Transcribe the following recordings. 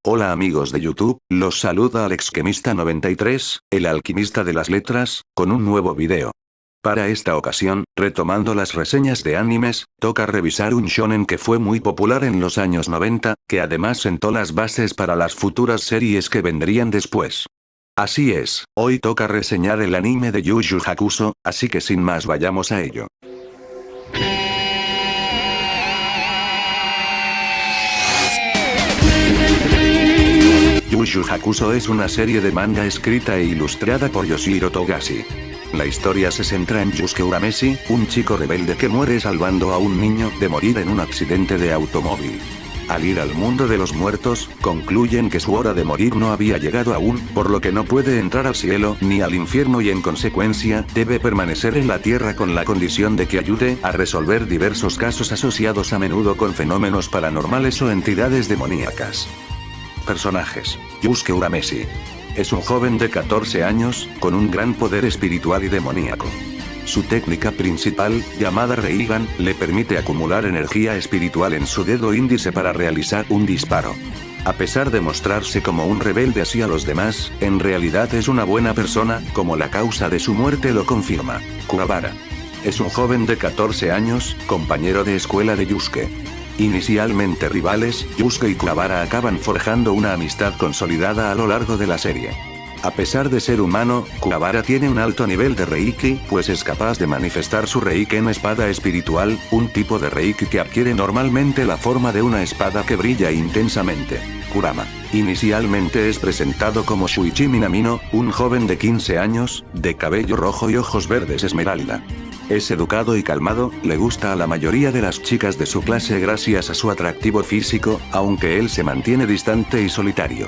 Hola amigos de YouTube, los saluda AlexKemista93, el alquimista de las letras, con un nuevo video. Para esta ocasión, retomando las reseñas de animes, toca revisar un shonen que fue muy popular en los años 90, que además sentó las bases para las futuras series que vendrían después. Así es, hoy toca reseñar el anime de Yu Yu Hakusho, así que sin más vayamos a ello. Yu Yu Hakusho es una serie de manga escrita e ilustrada por Yoshiro Togashi. La historia se centra en Yusuke Urameshi, un chico rebelde que muere salvando a un niño de morir en un accidente de automóvil. Al ir al mundo de los muertos, concluyen que su hora de morir no había llegado aún, por lo que no puede entrar al cielo ni al infierno y en consecuencia, debe permanecer en la tierra con la condición de que ayude a resolver diversos casos asociados a menudo con fenómenos paranormales o entidades demoníacas. Personajes. Yusuke Urameshi. Es un joven de 14 años, con un gran poder espiritual y demoníaco. Su técnica principal, llamada Reigan, le permite acumular energía espiritual en su dedo índice para realizar un disparo. A pesar de mostrarse como un rebelde hacia los demás, en realidad es una buena persona, como la causa de su muerte lo confirma. Kuwabara. Es un joven de 14 años, compañero de escuela de Yusuke. Inicialmente rivales, Yusuke y Kuwabara acaban forjando una amistad consolidada a lo largo de la serie. A pesar de ser humano, Kuwabara tiene un alto nivel de Reiki, pues es capaz de manifestar su Reiki en espada espiritual, un tipo de Reiki que adquiere normalmente la forma de una espada que brilla intensamente. Kurama. Inicialmente es presentado como Shuichi Minamino, un joven de 15 años, de cabello rojo y ojos verdes esmeralda. Es educado y calmado, le gusta a la mayoría de las chicas de su clase gracias a su atractivo físico, aunque él se mantiene distante y solitario.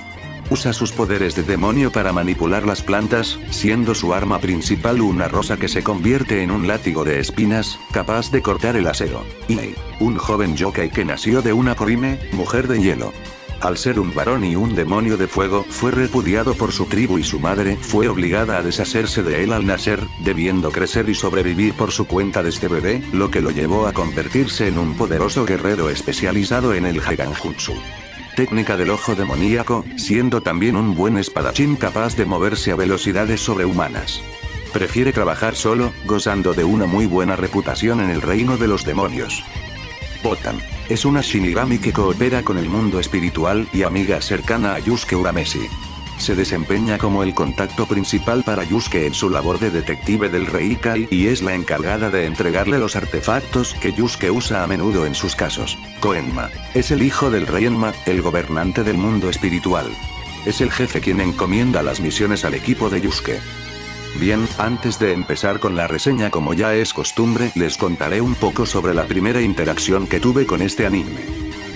Usa sus poderes de demonio para manipular las plantas, siendo su arma principal una rosa que se convierte en un látigo de espinas, capaz de cortar el acero. Ii. Un joven yokai que nació de una Korime, mujer de hielo. Al ser un varón y un demonio de fuego, fue repudiado por su tribu y su madre fue obligada a deshacerse de él al nacer, debiendo crecer y sobrevivir por su cuenta desde bebé, lo que lo llevó a convertirse en un poderoso guerrero especializado en el Haiganjutsu. Técnica del ojo demoníaco, siendo también un buen espadachín capaz de moverse a velocidades sobrehumanas. Prefiere trabajar solo, gozando de una muy buena reputación en el reino de los demonios. Botan. Es una Shinigami que coopera con el mundo espiritual y amiga cercana a Yusuke Urameshi. Se desempeña como el contacto principal para Yusuke en su labor de detective del Reikai y es la encargada de entregarle los artefactos que Yusuke usa a menudo en sus casos. Koenma. Es el hijo del rey Enma, el gobernante del mundo espiritual. Es el jefe quien encomienda las misiones al equipo de Yusuke. Bien, antes de empezar con la reseña como ya es costumbre, les contaré un poco sobre la primera interacción que tuve con este anime.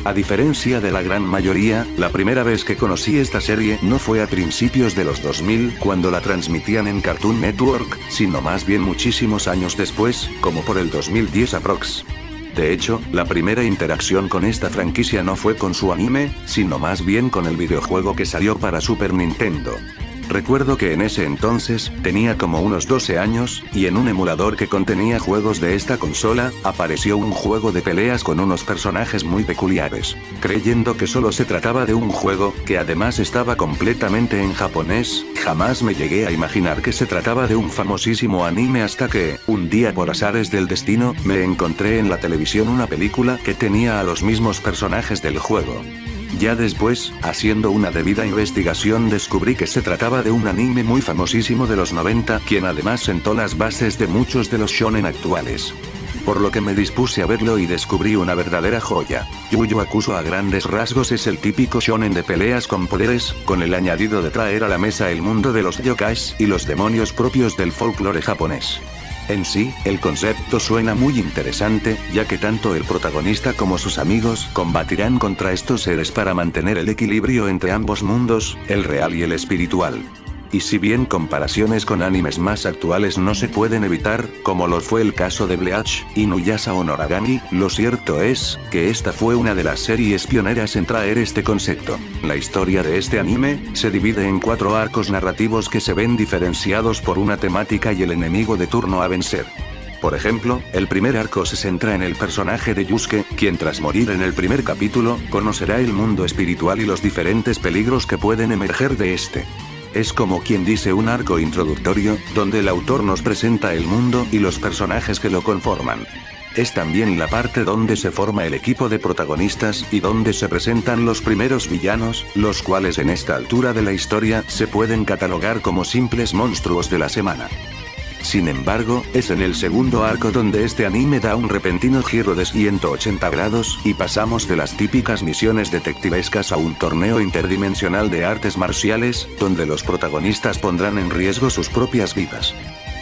A diferencia de la gran mayoría, la primera vez que conocí esta serie no fue a principios de los 2000 cuando la transmitían en Cartoon Network, sino más bien muchísimos años después, como por el 2010 aprox. De hecho, la primera interacción con esta franquicia no fue con su anime, sino más bien con el videojuego que salió para Super Nintendo. Recuerdo que en ese entonces, tenía como unos 12 años, y en un emulador que contenía juegos de esta consola, apareció un juego de peleas con unos personajes muy peculiares. Creyendo que solo se trataba de un juego, que además estaba completamente en japonés, jamás me llegué a imaginar que se trataba de un famosísimo anime hasta que, un día por azares del destino, me encontré en la televisión una película que tenía a los mismos personajes del juego. Ya después, haciendo una debida investigación descubrí que se trataba de un anime muy famosísimo de los 90, quien además sentó las bases de muchos de los shonen actuales. Por lo que me dispuse a verlo y descubrí una verdadera joya. Yu Yu Hakusho a grandes rasgos es el típico shonen de peleas con poderes, con el añadido de traer a la mesa el mundo de los yokais y los demonios propios del folclore japonés. En sí, el concepto suena muy interesante, ya que tanto el protagonista como sus amigos combatirán contra estos seres para mantener el equilibrio entre ambos mundos, el real y el espiritual. Y si bien comparaciones con animes más actuales no se pueden evitar, como lo fue el caso de Bleach, Inuyasha o Noragami, lo cierto es, que esta fue una de las series pioneras en traer este concepto. La historia de este anime, se divide en 4 arcos narrativos que se ven diferenciados por una temática y el enemigo de turno a vencer. Por ejemplo, el primer arco se centra en el personaje de Yusuke, quien tras morir en el primer capítulo, conocerá el mundo espiritual y los diferentes peligros que pueden emerger de este. Es como quien dice un arco introductorio, donde el autor nos presenta el mundo y los personajes que lo conforman. Es también la parte donde se forma el equipo de protagonistas y donde se presentan los primeros villanos, los cuales en esta altura de la historia se pueden catalogar como simples monstruos de la semana. Sin embargo, es en el segundo arco donde este anime da un repentino giro de 180 grados, y pasamos de las típicas misiones detectivescas a un torneo interdimensional de artes marciales, donde los protagonistas pondrán en riesgo sus propias vidas.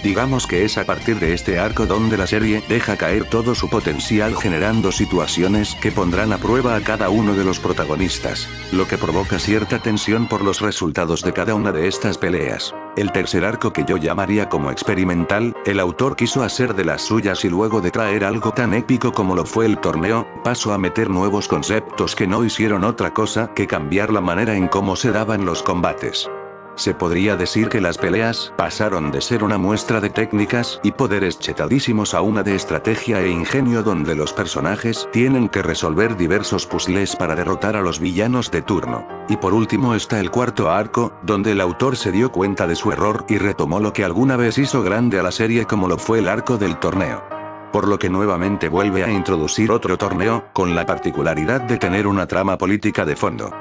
Digamos que es a partir de este arco donde la serie deja caer todo su potencial, generando situaciones que pondrán a prueba a cada uno de los protagonistas, lo que provoca cierta tensión por los resultados de cada una de estas peleas. El tercer arco, que yo llamaría como experimental, el autor quiso hacer de las suyas y luego de traer algo tan épico como lo fue el torneo, pasó a meter nuevos conceptos que no hicieron otra cosa que cambiar la manera en cómo se daban los combates. Se podría decir que las peleas pasaron de ser una muestra de técnicas y poderes chetadísimos a una de estrategia e ingenio donde los personajes tienen que resolver diversos puzzles para derrotar a los villanos de turno. Y por último está el cuarto arco, donde el autor se dio cuenta de su error y retomó lo que alguna vez hizo grande a la serie, como lo fue el arco del torneo. Por lo que nuevamente vuelve a introducir otro torneo, con la particularidad de tener una trama política de fondo.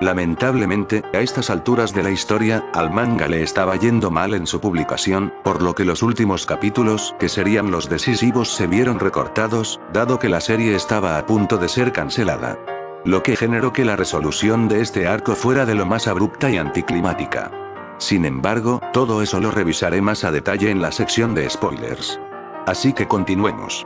Lamentablemente, a estas alturas de la historia, al manga le estaba yendo mal en su publicación, por lo que los últimos capítulos, que serían los decisivos, se vieron recortados, dado que la serie estaba a punto de ser cancelada. Lo que generó que la resolución de este arco fuera de lo más abrupta y anticlimática. Sin embargo, todo eso lo revisaré más a detalle en la sección de spoilers. Así que continuemos.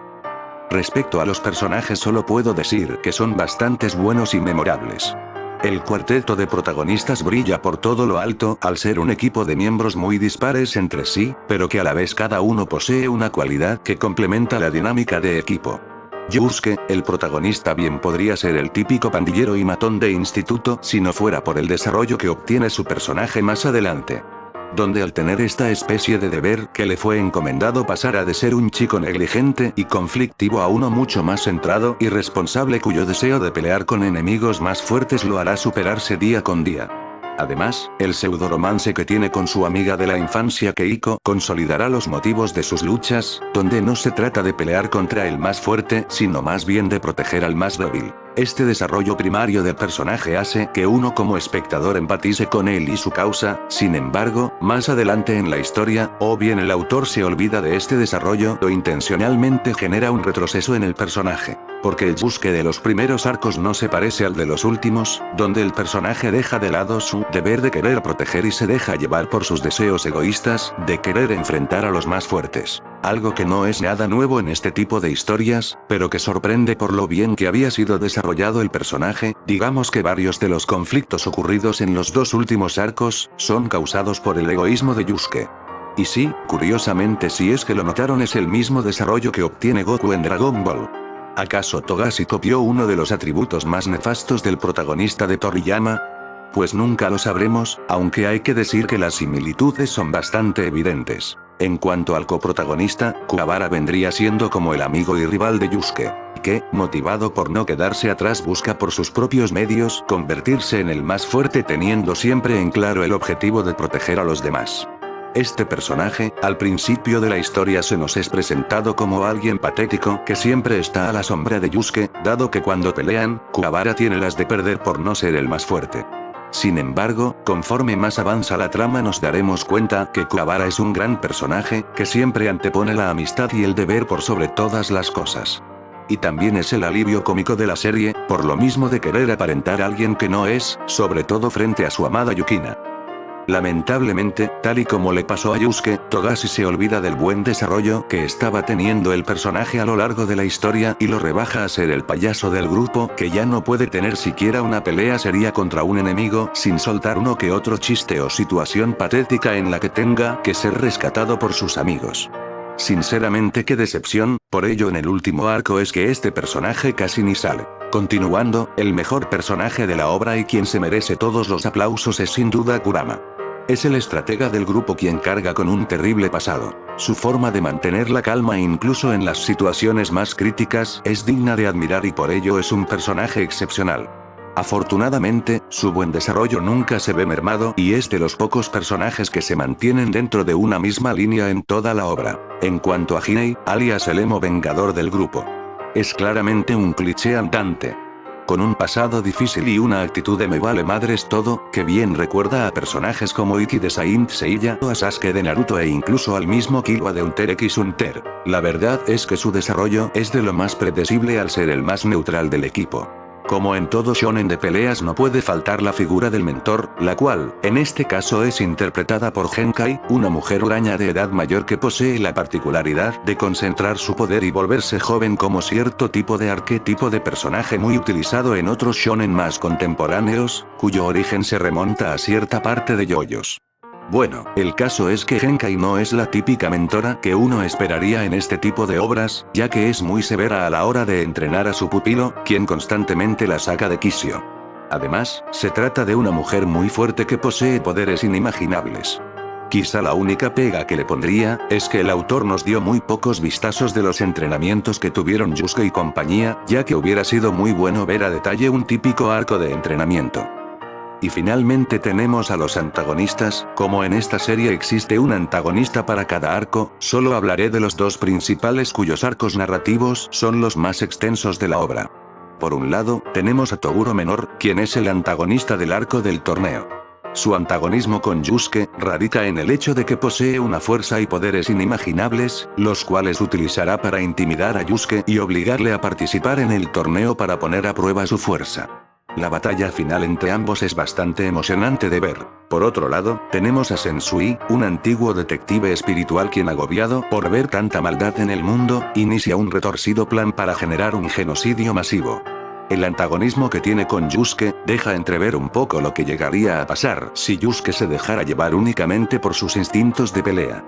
Respecto a los personajes, solo puedo decir que son bastantes buenos y memorables. El cuarteto de protagonistas brilla por todo lo alto, al ser un equipo de miembros muy dispares entre sí, pero que a la vez cada uno posee una cualidad que complementa la dinámica de equipo. Yusuke, el protagonista, bien podría ser el típico pandillero y matón de instituto si no fuera por el desarrollo que obtiene su personaje más adelante. Donde al tener esta especie de deber que le fue encomendado, pasará de ser un chico negligente y conflictivo a uno mucho más centrado y responsable, cuyo deseo de pelear con enemigos más fuertes lo hará superarse día con día. Además, el pseudoromance que tiene con su amiga de la infancia Keiko consolidará los motivos de sus luchas, donde no se trata de pelear contra el más fuerte, sino más bien de proteger al más débil. Este desarrollo primario del personaje hace que uno como espectador empatice con él y su causa. Sin embargo, más adelante en la historia, o bien el autor se olvida de este desarrollo o intencionalmente genera un retroceso en el personaje. Porque el Yusuke de los primeros arcos no se parece al de los últimos, donde el personaje deja de lado su deber de querer proteger y se deja llevar por sus deseos egoístas, de querer enfrentar a los más fuertes. Algo que no es nada nuevo en este tipo de historias, pero que sorprende por lo bien que había sido desarrollado el personaje. Digamos que varios de los conflictos ocurridos en los dos últimos arcos, son causados por el egoísmo de Yusuke. Y sí, curiosamente, si es que lo notaron, es el mismo desarrollo que obtiene Goku en Dragon Ball. ¿Acaso Togashi copió uno de los atributos más nefastos del protagonista de Toriyama? Pues nunca lo sabremos, aunque hay que decir que las similitudes son bastante evidentes. En cuanto al coprotagonista, Kuwabara vendría siendo como el amigo y rival de Yusuke, que, motivado por no quedarse atrás, busca por sus propios medios convertirse en el más fuerte, teniendo siempre en claro el objetivo de proteger a los demás. Este personaje, al principio de la historia, se nos es presentado como alguien patético que siempre está a la sombra de Yusuke, dado que cuando pelean, Kuwabara tiene las de perder por no ser el más fuerte. Sin embargo, conforme más avanza la trama nos daremos cuenta que Kuwabara es un gran personaje, que siempre antepone la amistad y el deber por sobre todas las cosas. Y también es el alivio cómico de la serie, por lo mismo de querer aparentar a alguien que no es, sobre todo frente a su amada Yukina. Lamentablemente, tal y como le pasó a Yusuke, Togashi se olvida del buen desarrollo que estaba teniendo el personaje a lo largo de la historia y lo rebaja a ser el payaso del grupo, que ya no puede tener siquiera una pelea seria contra un enemigo sin soltar uno que otro chiste o situación patética en la que tenga que ser rescatado por sus amigos. Sinceramente, qué decepción. Por ello, en el último arco es que este personaje casi ni sale. Continuando, el mejor personaje de la obra y quien se merece todos los aplausos es sin duda Kurama. Es el estratega del grupo quien carga con un terrible pasado. Su forma de mantener la calma incluso en las situaciones más críticas es digna de admirar y por ello es un personaje excepcional. Afortunadamente, su buen desarrollo nunca se ve mermado y es de los pocos personajes que se mantienen dentro de una misma línea en toda la obra. En cuanto a Hinei, alias el emo vengador del grupo, es claramente un cliché andante. Con un pasado difícil y una actitud de me vale madres todo, que bien recuerda a personajes como Ikki de Saint Seiya o a Sasuke de Naruto e incluso al mismo Killua de Hunter x Hunter. La verdad es que su desarrollo es de lo más predecible al ser el más neutral del equipo. Como en todo shonen de peleas no puede faltar la figura del mentor, la cual, en este caso es interpretada por Genkai, una mujer huraña de edad mayor que posee la particularidad de concentrar su poder y volverse joven como cierto tipo de arquetipo de personaje muy utilizado en otros shonen más contemporáneos, cuyo origen se remonta a cierta parte de JoJo's. Bueno, el caso es que Genkai no es la típica mentora que uno esperaría en este tipo de obras, ya que es muy severa a la hora de entrenar a su pupilo, quien constantemente la saca de quicio. Además, se trata de una mujer muy fuerte que posee poderes inimaginables. Quizá la única pega que le pondría, es que el autor nos dio muy pocos vistazos de los entrenamientos que tuvieron Yusuke y compañía, ya que hubiera sido muy bueno ver a detalle un típico arco de entrenamiento. Y finalmente tenemos a los antagonistas, como en esta serie existe un antagonista para cada arco, solo hablaré de los dos principales cuyos arcos narrativos son los más extensos de la obra. Por un lado, tenemos a Toguro Menor, quien es el antagonista del arco del torneo. Su antagonismo con Yusuke radica en el hecho de que posee una fuerza y poderes inimaginables, los cuales utilizará para intimidar a Yusuke y obligarle a participar en el torneo para poner a prueba su fuerza. La batalla final entre ambos es bastante emocionante de ver. Por otro lado, tenemos a Sensui, un antiguo detective espiritual quien agobiado por ver tanta maldad en el mundo, inicia un retorcido plan para generar un genocidio masivo. El antagonismo que tiene con Yusuke, deja entrever un poco lo que llegaría a pasar si Yusuke se dejara llevar únicamente por sus instintos de pelea.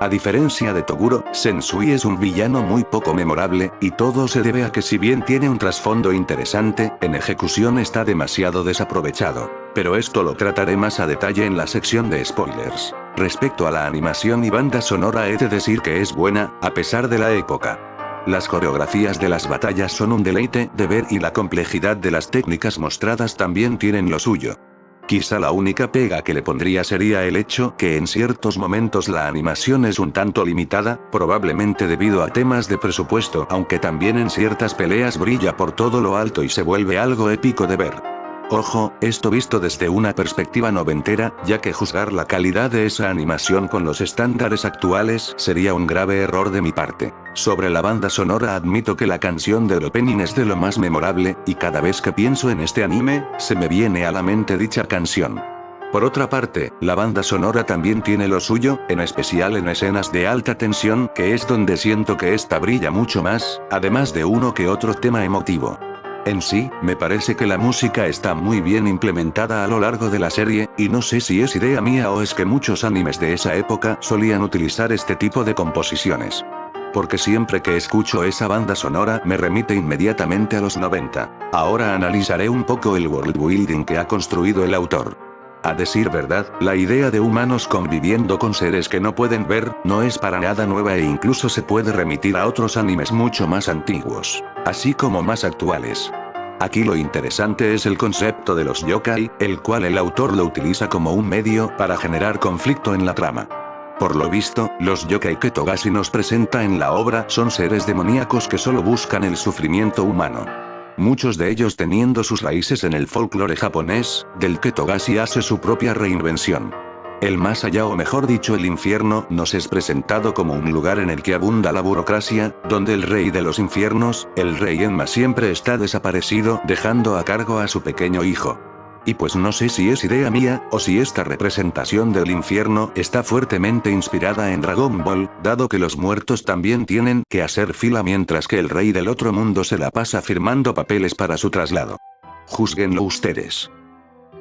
A diferencia de Toguro, Sensui es un villano muy poco memorable, y todo se debe a que si bien tiene un trasfondo interesante, en ejecución está demasiado desaprovechado. Pero esto lo trataré más a detalle en la sección de spoilers. Respecto a la animación y banda sonora he de decir que es buena, a pesar de la época. Las coreografías de las batallas son un deleite de ver y la complejidad de las técnicas mostradas también tienen lo suyo. Quizá la única pega que le pondría sería el hecho que en ciertos momentos la animación es un tanto limitada, probablemente debido a temas de presupuesto, aunque también en ciertas peleas brilla por todo lo alto y se vuelve algo épico de ver. Ojo, esto visto desde una perspectiva noventera, ya que juzgar la calidad de esa animación con los estándares actuales sería un grave error de mi parte. Sobre la banda sonora admito que la canción del opening es de lo más memorable, y cada vez que pienso en este anime, se me viene a la mente dicha canción. Por otra parte, la banda sonora también tiene lo suyo, en especial en escenas de alta tensión, que es donde siento que esta brilla mucho más, además de uno que otro tema emotivo. En sí, me parece que la música está muy bien implementada a lo largo de la serie, y no sé si es idea mía o es que muchos animes de esa época solían utilizar este tipo de composiciones. Porque siempre que escucho esa banda sonora me remite inmediatamente a los 90. Ahora analizaré un poco el worldbuilding que ha construido el autor. A decir verdad, la idea de humanos conviviendo con seres que no pueden ver, no es para nada nueva e incluso se puede remitir a otros animes mucho más antiguos, así como más actuales. Aquí lo interesante es el concepto de los yokai, el cual el autor lo utiliza como un medio para generar conflicto en la trama. Por lo visto, los yokai que Togashi nos presenta en la obra son seres demoníacos que solo buscan el sufrimiento humano. Muchos de ellos teniendo sus raíces en el folclore japonés, del que Togashi hace su propia reinvención. El más allá o mejor dicho el infierno nos es presentado como un lugar en el que abunda la burocracia, donde el rey de los infiernos, el rey Enma siempre está desaparecido dejando a cargo a su pequeño hijo. Y pues no sé si es idea mía, o si esta representación del infierno está fuertemente inspirada en Dragon Ball, dado que los muertos también tienen que hacer fila mientras que el rey del otro mundo se la pasa firmando papeles para su traslado. Júzguenlo ustedes.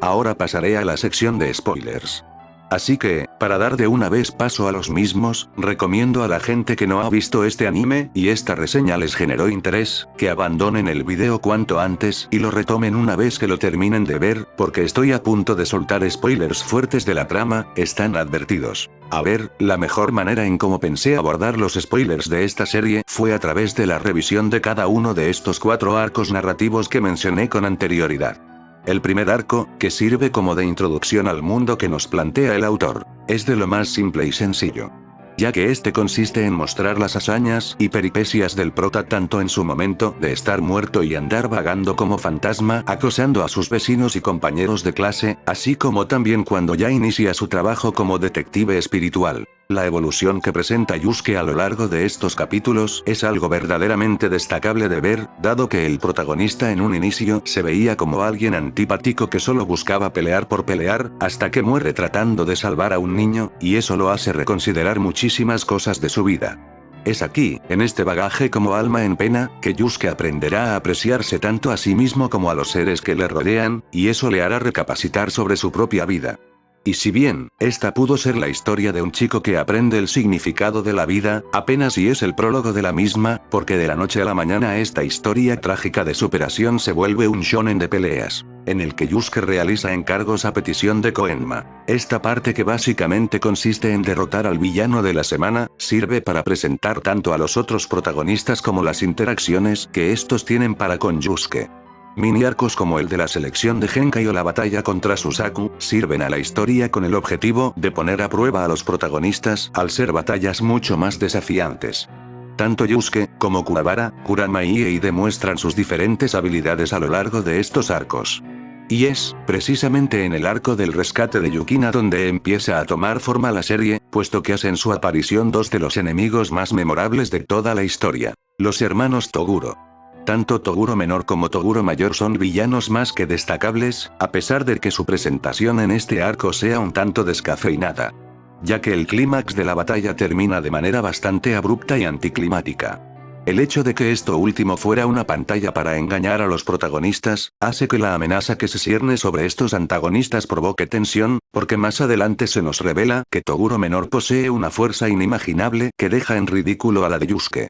Ahora pasaré a la sección de spoilers. Así que, para dar de una vez paso a los mismos, recomiendo a la gente que no ha visto este anime y esta reseña les generó interés, que abandonen el video cuanto antes y lo retomen una vez que lo terminen de ver, porque estoy a punto de soltar spoilers fuertes de la trama, están advertidos. A ver, la mejor manera en cómo pensé abordar los spoilers de esta serie fue a través de la revisión de cada uno de estos 4 arcos narrativos que mencioné con anterioridad. El primer arco, que sirve como de introducción al mundo que nos plantea el autor, es de lo más simple y sencillo. Ya que este consiste en mostrar las hazañas y peripecias del prota tanto en su momento de estar muerto y andar vagando como fantasma acosando a sus vecinos y compañeros de clase, así como también cuando ya inicia su trabajo como detective espiritual. La evolución que presenta Yusuke a lo largo de estos capítulos es algo verdaderamente destacable de ver, dado que el protagonista en un inicio se veía como alguien antipático que solo buscaba pelear por pelear, hasta que muere tratando de salvar a un niño, y eso lo hace reconsiderar muchísimas cosas de su vida. Es aquí, en este bagaje como alma en pena, que Yusuke aprenderá a apreciarse tanto a sí mismo como a los seres que le rodean, y eso le hará recapacitar sobre su propia vida. Y si bien, esta pudo ser la historia de un chico que aprende el significado de la vida, apenas si es el prólogo de la misma, porque de la noche a la mañana esta historia trágica de superación se vuelve un shonen de peleas, en el que Yusuke realiza encargos a petición de Koenma. Esta parte que básicamente consiste en derrotar al villano de la semana, sirve para presentar tanto a los otros protagonistas como las interacciones que estos tienen para con Yusuke. Mini arcos como el de la selección de Genkai o la batalla contra Susaku, sirven a la historia con el objetivo de poner a prueba a los protagonistas al ser batallas mucho más desafiantes. Tanto Yusuke, como Kuwabara, Kurama y Ei demuestran sus diferentes habilidades a lo largo de estos arcos. Y es, precisamente en el arco del rescate de Yukina donde empieza a tomar forma la serie, puesto que hacen su aparición 2 de los enemigos más memorables de toda la historia, los hermanos Toguro. Tanto Toguro menor como Toguro mayor son villanos más que destacables, a pesar de que su presentación en este arco sea un tanto descafeinada. Ya que el clímax de la batalla termina de manera bastante abrupta y anticlimática. El hecho de que esto último fuera una pantalla para engañar a los protagonistas, hace que la amenaza que se cierne sobre estos antagonistas provoque tensión, porque más adelante se nos revela que Toguro menor posee una fuerza inimaginable que deja en ridículo a la de Yusuke.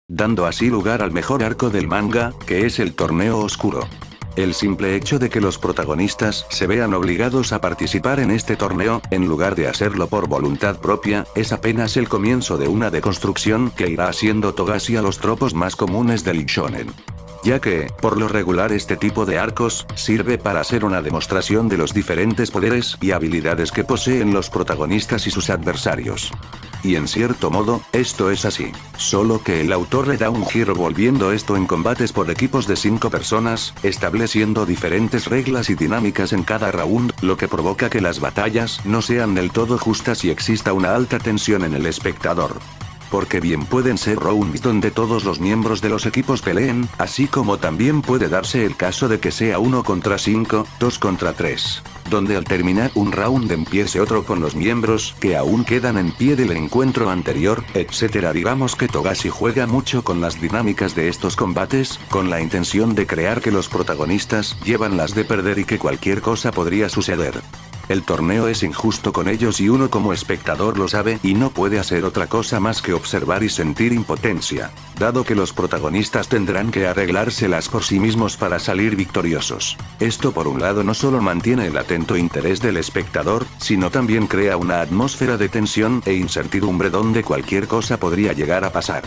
Dando así lugar al mejor arco del manga, que es el torneo oscuro. El simple hecho de que los protagonistas se vean obligados a participar en este torneo, en lugar de hacerlo por voluntad propia, es apenas el comienzo de una deconstrucción que irá haciendo Togashi a los tropos más comunes del shonen. Ya que, por lo regular este tipo de arcos, sirve para hacer una demostración de los diferentes poderes y habilidades que poseen los protagonistas y sus adversarios. Y en cierto modo, esto es así. Solo que el autor le da un giro volviendo esto en combates por equipos de 5 personas, estableciendo diferentes reglas y dinámicas en cada round, lo que provoca que las batallas no sean del todo justas y exista una alta tensión en el espectador. Porque bien pueden ser rounds donde todos los miembros de los equipos peleen, así como también puede darse el caso de que sea 1 contra 5, 2 contra 3. Donde al terminar un round empiece otro con los miembros que aún quedan en pie del encuentro anterior, etc. Digamos que Togashi juega mucho con las dinámicas de estos combates, con la intención de crear que los protagonistas llevan las de perder y que cualquier cosa podría suceder. El torneo es injusto con ellos y uno como espectador lo sabe y no puede hacer otra cosa más que observar y sentir impotencia, dado que los protagonistas tendrán que arreglárselas por sí mismos para salir victoriosos. Esto por un lado no solo mantiene el atento interés del espectador, sino también crea una atmósfera de tensión e incertidumbre donde cualquier cosa podría llegar a pasar.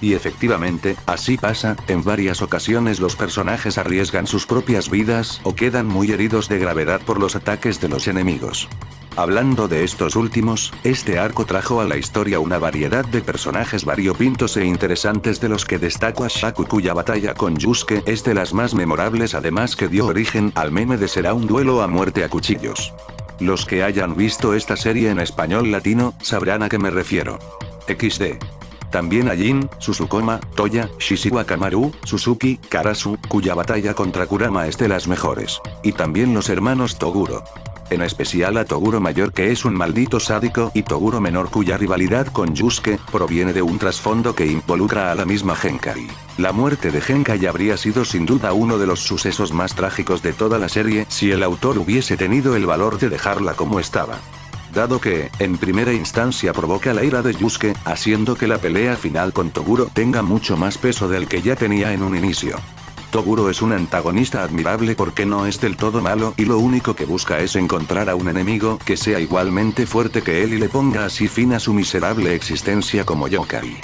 Y efectivamente, así pasa, en varias ocasiones los personajes arriesgan sus propias vidas o quedan muy heridos de gravedad por los ataques de los enemigos. Hablando de estos últimos, este arco trajo a la historia una variedad de personajes variopintos e interesantes de los que destaco a Shaku cuya batalla con Yusuke es de las más memorables además que dio origen al meme de será un duelo a muerte a cuchillos. Los que hayan visto esta serie en español latino, sabrán a qué me refiero. XD. También a Jin, Susukoma, Toya, Shishiwa Kamaru, Suzuki, Karasu, cuya batalla contra Kurama es de las mejores. Y también los hermanos Toguro. En especial a Toguro mayor que es un maldito sádico y Toguro menor cuya rivalidad con Yusuke proviene de un trasfondo que involucra a la misma Genkai. La muerte de Genkai habría sido sin duda uno de los sucesos más trágicos de toda la serie si el autor hubiese tenido el valor de dejarla como estaba. dado que, en primera instancia provoca la ira de Yusuke, haciendo que la pelea final con Toguro tenga mucho más peso del que ya tenía en un inicio. Toguro es un antagonista admirable porque no es del todo malo y lo único que busca es encontrar a un enemigo que sea igualmente fuerte que él y le ponga así fin a su miserable existencia como yokai.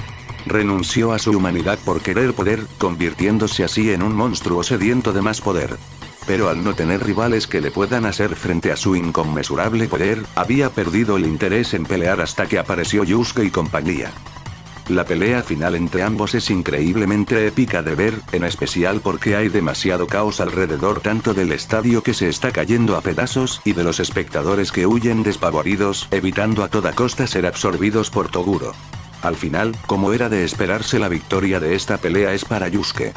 Renunció a su humanidad por querer poder, convirtiéndose así en un monstruo sediento de más poder. Pero al no tener rivales que le puedan hacer frente a su inconmensurable poder, había perdido el interés en pelear hasta que apareció Yusuke y compañía. La pelea final entre ambos es increíblemente épica de ver, en especial porque hay demasiado caos alrededor tanto del estadio que se está cayendo a pedazos y de los espectadores que huyen despavoridos, evitando a toda costa ser absorbidos por Toguro. Al final, como era de esperarse, la victoria de esta pelea es para Yusuke.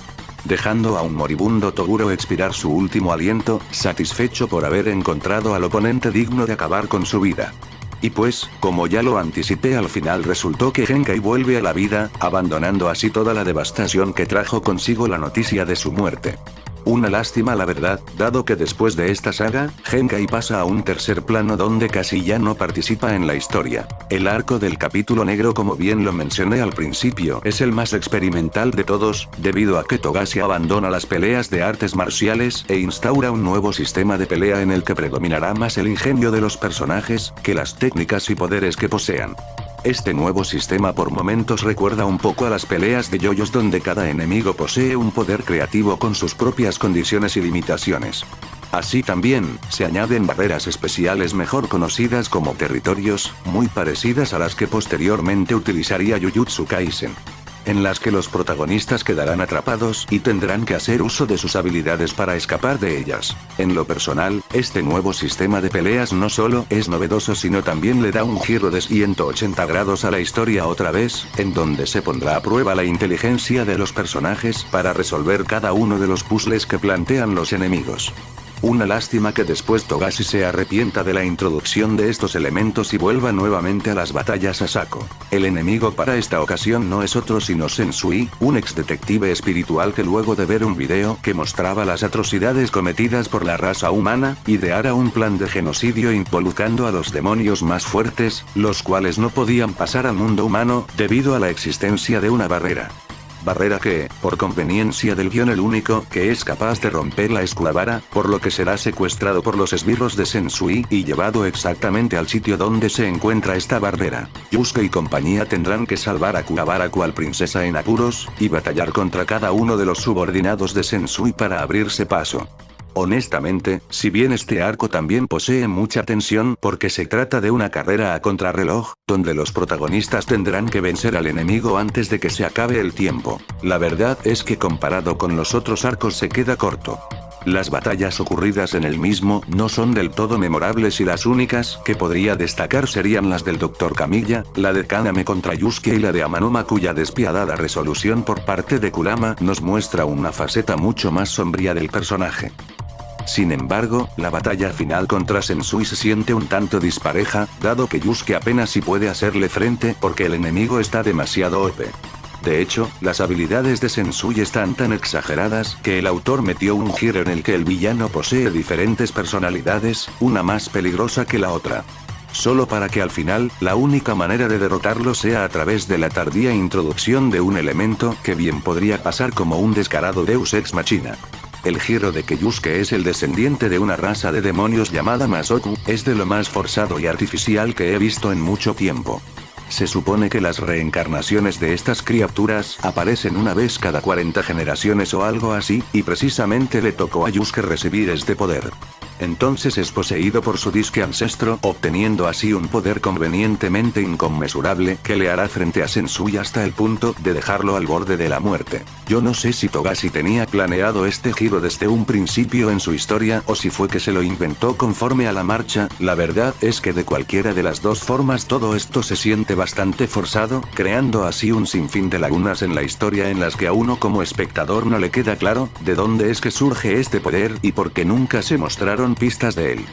Dejando a un moribundo Toguro expirar su último aliento, satisfecho por haber encontrado al oponente digno de acabar con su vida. Y pues, como ya lo anticipé, al final resultó que Genkai vuelve a la vida, abandonando así toda la devastación que trajo consigo la noticia de su muerte. Una lástima la verdad, dado que después de esta saga, Genkai pasa a un tercer plano donde casi ya no participa en la historia. El arco del capítulo negro, como bien lo mencioné al principio, es el más experimental de todos, debido a que Togashi abandona las peleas de artes marciales e instaura un nuevo sistema de pelea en el que predominará más el ingenio de los personajes, que las técnicas y poderes que posean. Este nuevo sistema por momentos recuerda un poco a las peleas de yoyos donde cada enemigo posee un poder creativo con sus propias condiciones y limitaciones. Así también, se añaden barreras especiales mejor conocidas como territorios, muy parecidas a las que posteriormente utilizaría Jujutsu Kaisen, en las que los protagonistas quedarán atrapados y tendrán que hacer uso de sus habilidades para escapar de ellas. En lo personal, este nuevo sistema de peleas no solo es novedoso sino también le da un giro de 180 grados a la historia otra vez, en donde se pondrá a prueba la inteligencia de los personajes para resolver cada uno de los puzzles que plantean los enemigos. Una lástima que después Togashi se arrepienta de la introducción de estos elementos y vuelva nuevamente a las batallas a saco. El enemigo para esta ocasión no es otro sino Sensui, un ex detective espiritual que luego de ver un video que mostraba las atrocidades cometidas por la raza humana, ideara un plan de genocidio involucrando a los demonios más fuertes, los cuales no podían pasar al mundo humano, debido a la existencia de una barrera. Barrera que, por conveniencia del guión, el único que es capaz de romperla es Kuwabara, por lo que será secuestrado por los esbirros de Sensui y llevado exactamente al sitio donde se encuentra esta barrera. Yusuke y compañía tendrán que salvar a Kuwabara cual princesa en apuros, y batallar contra cada uno de los subordinados de Sensui para abrirse paso. Honestamente, si bien este arco también posee mucha tensión porque se trata de una carrera a contrarreloj, donde los protagonistas tendrán que vencer al enemigo antes de que se acabe el tiempo, la verdad es que comparado con los otros arcos se queda corto. Las batallas ocurridas en el mismo no son del todo memorables y las únicas que podría destacar serían las del Dr. Kamiya, la de Kaname contra Yusuke y la de Amanuma, cuya despiadada resolución por parte de Kurama nos muestra una faceta mucho más sombría del personaje. Sin embargo, la batalla final contra Sensui se siente un tanto dispareja, dado que Yusuke apenas si puede hacerle frente porque el enemigo está demasiado OP. De hecho, las habilidades de Sensui están tan exageradas que el autor metió un giro en el que el villano posee diferentes personalidades, una más peligrosa que la otra. Solo para que al final, la única manera de derrotarlo sea a través de la tardía introducción de un elemento que bien podría pasar como un descarado Deus Ex Machina. El giro de que Yusuke es el descendiente de una raza de demonios llamada Masoku, es de lo más forzado y artificial que he visto en mucho tiempo. Se supone que las reencarnaciones de estas criaturas aparecen una vez cada 40 generaciones o algo así, y precisamente le tocó a Yusuke recibir este poder. Entonces es poseído por su disque ancestro, obteniendo así un poder convenientemente inconmensurable que le hará frente a Sensui hasta el punto de dejarlo al borde de la muerte. Yo no sé si Togashi tenía planeado este giro desde un principio en su historia o si fue que se lo inventó conforme a la marcha. La verdad es que de cualquiera de las dos formas todo esto se siente bastante forzado, creando así un sinfín de lagunas en la historia en las que a uno como espectador no le queda claro de dónde es que surge este poder y por qué nunca se mostraron pistas de él.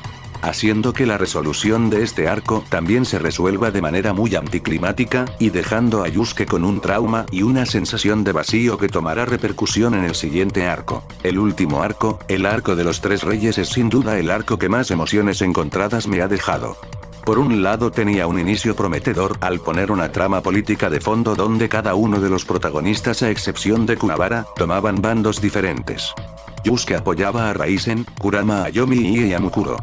Haciendo que la resolución de este arco también se resuelva de manera muy anticlimática, y dejando a Yusuke con un trauma y una sensación de vacío que tomará repercusión en el siguiente arco. El último arco, el arco de los tres reyes, es sin duda el arco que más emociones encontradas me ha dejado. Por un lado tenía un inicio prometedor al poner una trama política de fondo donde cada uno de los protagonistas a excepción de Kuwabara, tomaban bandos diferentes. Yusuke apoyaba a Raisen, Kurama a Yomi y a Mukuro.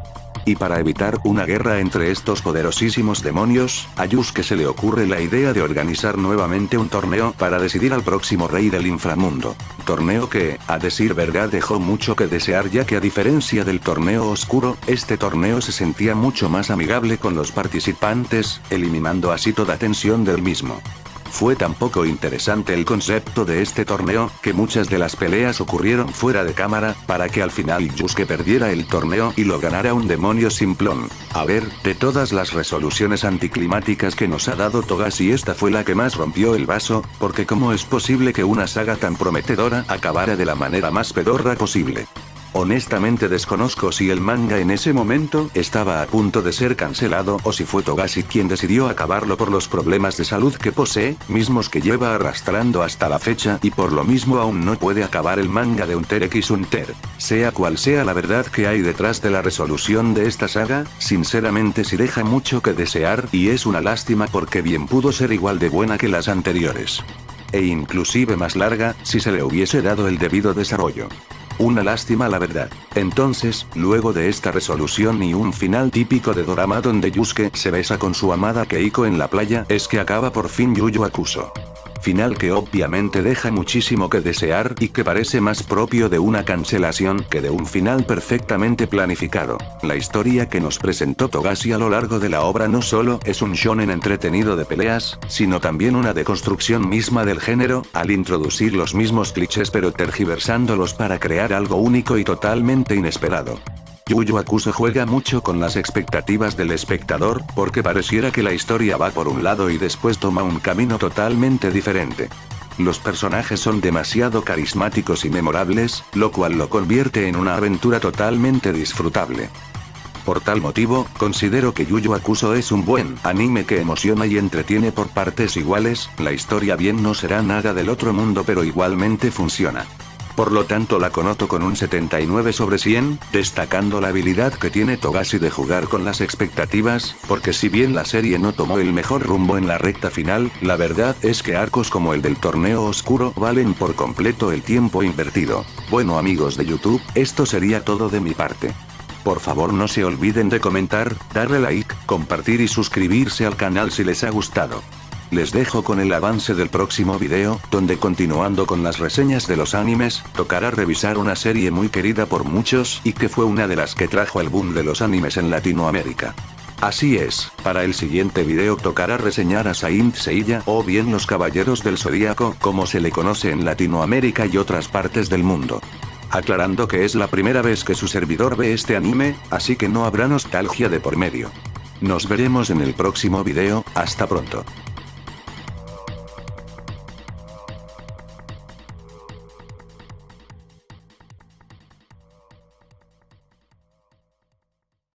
Y para evitar una guerra entre estos poderosísimos demonios, a Yusuke se le ocurre la idea de organizar nuevamente un torneo para decidir al próximo rey del inframundo. Torneo que, a decir verdad, dejó mucho que desear, ya que a diferencia del torneo oscuro, este torneo se sentía mucho más amigable con los participantes, eliminando así toda tensión del mismo. Fue tan poco interesante el concepto de este torneo, que muchas de las peleas ocurrieron fuera de cámara, para que al final Yusuke perdiera el torneo y lo ganara un demonio simplón. A ver, de todas las resoluciones anticlimáticas que nos ha dado Togashi, esta fue la que más rompió el vaso, porque ¿cómo es posible que una saga tan prometedora acabara de la manera más pedorra posible? Honestamente desconozco si el manga en ese momento estaba a punto de ser cancelado o si fue Togashi quien decidió acabarlo por los problemas de salud que posee, mismos que lleva arrastrando hasta la fecha, y por lo mismo aún no puede acabar el manga de Hunter x Hunter. Sea cual sea la verdad que hay detrás de la resolución de esta saga, sinceramente sí deja mucho que desear, y es una lástima porque bien pudo ser igual de buena que las anteriores. E inclusive más larga, si se le hubiese dado el debido desarrollo. Una lástima la verdad. Entonces, luego de esta resolución y un final típico de dorama donde Yusuke se besa con su amada Keiko en la playa, es que acaba por fin Yu Yu Hakusho. Final que obviamente deja muchísimo que desear y que parece más propio de una cancelación que de un final perfectamente planificado. La historia que nos presentó Togashi a lo largo de la obra no solo es un shonen entretenido de peleas, sino también una deconstrucción misma del género, al introducir los mismos clichés pero tergiversándolos para crear algo único y totalmente inesperado. Yu Yu Hakusho juega mucho con las expectativas del espectador, porque pareciera que la historia va por un lado y después toma un camino totalmente diferente. Los personajes son demasiado carismáticos y memorables, lo cual lo convierte en una aventura totalmente disfrutable. Por tal motivo, considero que Yu Yu Hakusho es un buen anime que emociona y entretiene por partes iguales. La historia bien no será nada del otro mundo pero igualmente funciona. Por lo tanto la connoto con un 79 sobre 100, destacando la habilidad que tiene Togashi de jugar con las expectativas, porque si bien la serie no tomó el mejor rumbo en la recta final, la verdad es que arcos como el del torneo oscuro valen por completo el tiempo invertido. Bueno amigos de YouTube, esto sería todo de mi parte. Por favor no se olviden de comentar, darle like, compartir y suscribirse al canal si les ha gustado. Les dejo con el avance del próximo video, donde continuando con las reseñas de los animes, tocará revisar una serie muy querida por muchos y que fue una de las que trajo el boom de los animes en Latinoamérica. Así es, para el siguiente video tocará reseñar a Saint Seiya, o bien los Caballeros del Zodíaco, como se le conoce en Latinoamérica y otras partes del mundo. Aclarando que es la primera vez que su servidor ve este anime, así que no habrá nostalgia de por medio. Nos veremos en el próximo video, hasta pronto.